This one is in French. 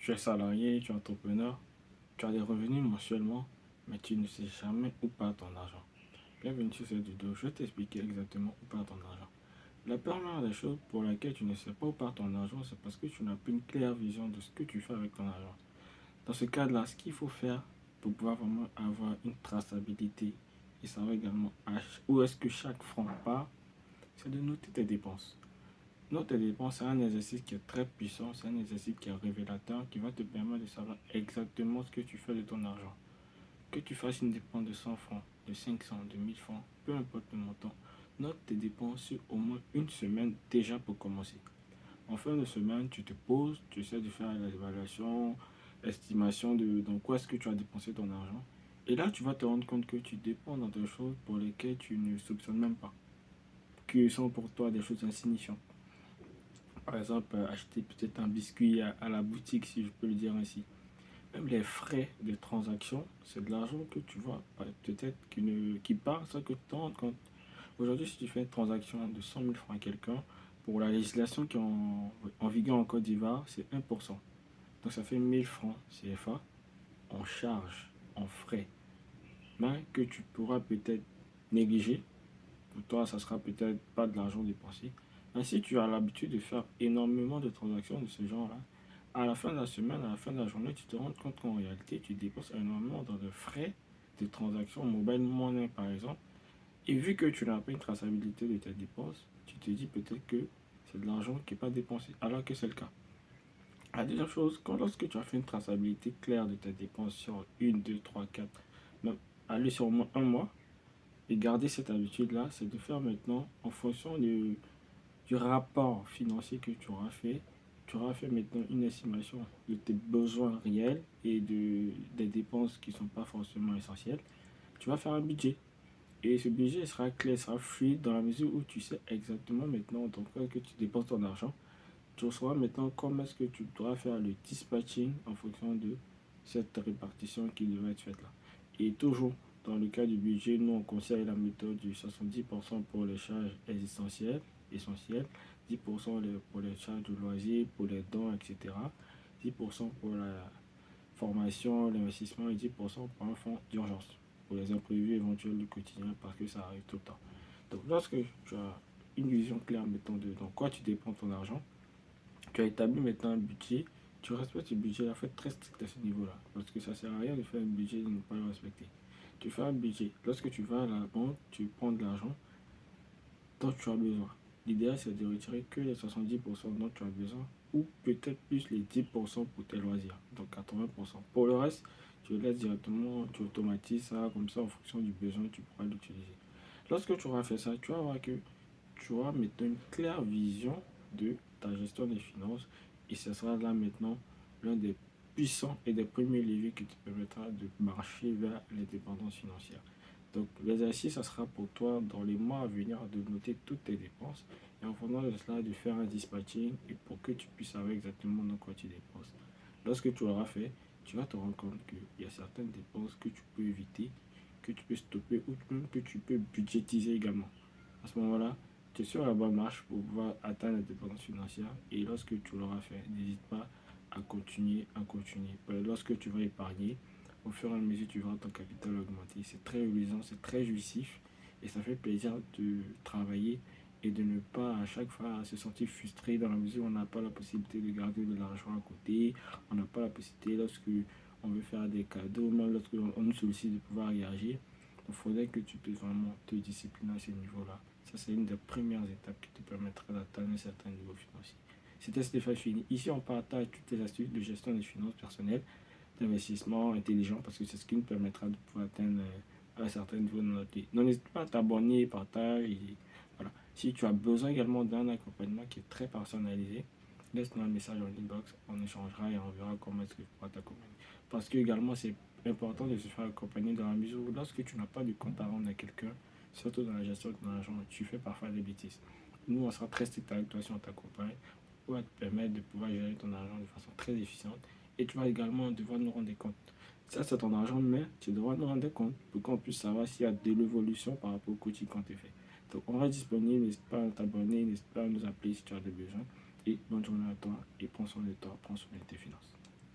Tu es salarié, tu es entrepreneur, tu as des revenus mensuellement, mais tu ne sais jamais où part ton argent. Bienvenue sur cette vidéo, je vais t'expliquer exactement où part ton argent. La première des choses pour laquelle tu ne sais pas où part ton argent, c'est parce que tu n'as plus une claire vision de ce que tu fais avec ton argent. Dans ce cas-là, ce qu'il faut faire pour pouvoir vraiment avoir une traçabilité et savoir également où est-ce que chaque franc part, c'est de noter tes dépenses. Noter tes dépenses, c'est un exercice qui est très puissant, c'est un exercice qui est révélateur, qui va te permettre de savoir exactement ce que tu fais de ton argent. Que tu fasses une dépense de 100 francs, de 500, de 1000 francs, peu importe le montant, note tes dépenses sur au moins une semaine déjà pour commencer. En fin de semaine, tu te poses, tu essaies de faire l'évaluation, l'estimation de dans quoi est-ce que tu as dépensé ton argent. Et là, tu vas te rendre compte que tu dépenses dans des choses pour lesquelles tu ne soupçonnes même pas, qui sont pour toi des choses insignifiantes. Par exemple, acheter peut-être un biscuit à la boutique, si je peux le dire ainsi. Même les frais de transaction, c'est de l'argent que tu vois, peut-être qui part sans que tu te rendes compte. Aujourd'hui, si tu fais une transaction de 100 000 francs à quelqu'un, pour la législation qui est en vigueur en Côte d'Ivoire, c'est 1%. Donc ça fait 1000 francs CFA en charge, en frais, mais que tu pourras peut-être négliger. Pour toi, ça sera peut-être pas de l'argent dépensé. Ainsi, tu as l'habitude de faire énormément de transactions de ce genre-là. À la fin de la semaine, à la fin de la journée, tu te rends compte qu'en réalité, tu dépenses énormément dans de frais de transactions mobile money, par exemple. Et vu que tu n'as pas une traçabilité de tes dépenses, tu te dis peut-être que c'est de l'argent qui n'est pas dépensé, alors que c'est le cas. La deuxième chose, lorsque tu as fait une traçabilité claire de tes dépenses sur une, 2, 3, 4, même aller sur au moins un mois, et garder cette habitude-là, c'est de faire maintenant en fonction du rapport financier que tu auras fait maintenant une estimation de tes besoins réels et des dépenses qui ne sont pas forcément essentielles. Tu vas faire un budget. Et ce budget sera clair, sera fluide dans la mesure où tu sais exactement maintenant dans quoi que tu dépenses ton argent. Tu sauras maintenant comment est-ce que tu dois faire le dispatching en fonction de cette répartition qui devrait être faite là. Et toujours, dans le cas du budget, nous on conseille la méthode du 70% pour les charges essentielles, 10% pour les charges de loisirs, pour les dons, etc. 10% pour la formation, l'investissement et 10% pour un fonds d'urgence, pour les imprévus éventuels du quotidien parce que ça arrive tout le temps. Donc lorsque tu as une vision claire mettons, de dans quoi tu dépenses ton argent, tu as établi maintenant un budget, tu respectes ce budget-là, fais très strict à ce niveau-là. Parce que ça ne sert à rien de faire un budget et de ne pas le respecter. Tu fais un budget. Lorsque tu vas à la banque, tu prends de l'argent dont tu as besoin. L'idéal, c'est de retirer que les 70% dont tu as besoin, ou peut-être plus les 10% pour tes loisirs, donc 80%. Pour le reste, tu le laisses directement, tu automatises ça, comme ça, en fonction du besoin, tu pourras l'utiliser. Lorsque tu auras fait ça, tu vas voir que tu auras maintenant une claire vision de ta gestion des finances et ce sera là maintenant l'un des puissants et des premiers leviers qui te permettra de marcher vers l'indépendance financière. Donc l'exercice, ça sera pour toi dans les mois à venir de noter toutes tes dépenses et en fonction de cela de faire un dispatching et pour que tu puisses savoir exactement dans quoi tu dépenses. Lorsque tu l'auras fait, tu vas te rendre compte qu'il y a certaines dépenses que tu peux éviter, que tu peux stopper ou même que tu peux budgétiser également. À ce moment-là, tu es sur la bonne marche pour pouvoir atteindre l'indépendance financière et lorsque tu l'auras fait, n'hésite pas à continuer, à continuer. Lorsque tu vas épargner, au fur et à mesure tu vois ton capital augmenter. C'est très reluisant, c'est très jouissif et ça fait plaisir de travailler et de ne pas à chaque fois se sentir frustré dans la mesure où on n'a pas la possibilité de garder de l'argent à côté, on n'a pas la possibilité lorsque on veut faire des cadeaux, même lorsque on nous sollicite de pouvoir réagir. Il faudrait que tu puisses vraiment te discipliner à ce niveau-là. Ça, c'est une des premières étapes qui te permettra d'atteindre un certain niveau financier. C'était Stéphane Fini. Ici, on partage toutes les astuces de gestion des finances personnelles, d'investissement intelligent, parce que c'est ce qui nous permettra de pouvoir atteindre un certain niveau de notre vie. Donc, n'hésite pas à t'abonner, partage. Et voilà. Si tu as besoin également d'un accompagnement qui est très personnalisé, laisse-moi un message en inbox, on échangera et on verra comment est-ce que je pourrai t'accompagner. Parce que également, c'est important de se faire accompagner dans la mesure où lorsque tu n'as pas de compte à rendre à quelqu'un, surtout dans la gestion de ton argent, tu fais parfois des bêtises. Nous, on sera très strict avec toi si on t'accompagne pour te permettre de pouvoir gérer ton argent de façon très efficiente. Et tu vas également devoir nous rendre des comptes. Ça, c'est ton argent, mais tu devras nous rendre des comptes pour qu'on puisse savoir s'il y a de l'évolution par rapport au coaching qu'on te fait. Donc, on reste disponible. N'hésite pas à t'abonner, n'hésite pas à nous appeler si tu as des besoins. Et bonne journée à toi et prends soin de toi, prends soin de tes finances.